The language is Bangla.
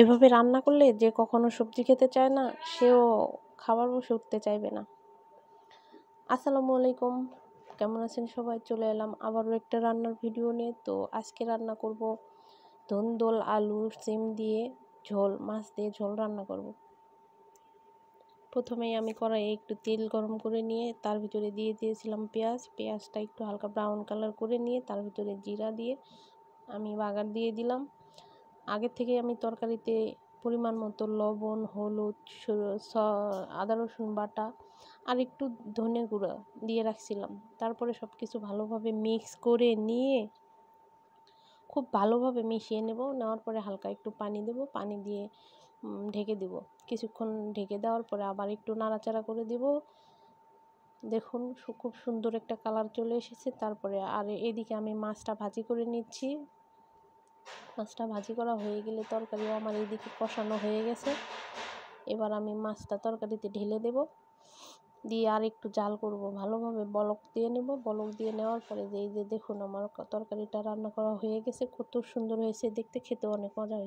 এভাবে রান্না করলে যে কখনো সবজি খেতে চায় না সেও খাবার বসে উঠতে চাইবে না। আসসালামু আলাইকুম, কেমন আছেন সবাই? চলে এলাম আবারও একটা রান্নার ভিডিও নিয়ে। তো আজকে রান্না করব ধুন্দুল আলু সিম দিয়ে ঝোল, মাছ দিয়ে ঝোল রান্না করব। প্রথমেই আমি কড়াইয়ে একটু তেল গরম করে নিয়ে তার ভিতরে দিয়ে দিয়েছিলাম পেঁয়াজটা একটু হালকা ব্রাউন কালার করে নিয়ে তার ভিতরে জিরা দিয়ে আমি বাগার দিয়ে দিলাম। আগের থেকে আমি তরকারিতে পরিমাণ মতো লবণ, হলুদ, আদা রসুন বাটা আর একটু ধনে গুঁড়া দিয়ে রাখছিলাম। তারপরে সব কিছু ভালোভাবে মিক্স করে নিয়ে খুব ভালোভাবে মিশিয়ে নেওয়ার পরে হালকা একটু পানি দেব, পানি দিয়ে ঢেকে দেব। কিছুক্ষণ ঢেকে দেওয়ার পরে আবার একটু নাড়াচাড়া করে দেব। দেখুন খুব সুন্দর একটা কালার চলে এসেছে। তারপরে আর এদিকে আমি মাছটা ভাজি করে নিচ্ছি। মাছটা ভাজি করা হয়ে গেলে তরকারিও আমার এইদিকে কষানো হয়ে গেছে। এবার আমি মাছটা তরকারিতে ঢেলে দেব, দিয়ে আর একটু জাল করব, ভালোভাবে বলক দিয়ে নেব। বলক দিয়ে নেওয়ার পরে এই যে দেখুন আমার তরকারিটা রান্না করা হয়ে গেছে, কত সুন্দর হয়েছে দেখতে, খেতেও অনেক মজা হয়েছে।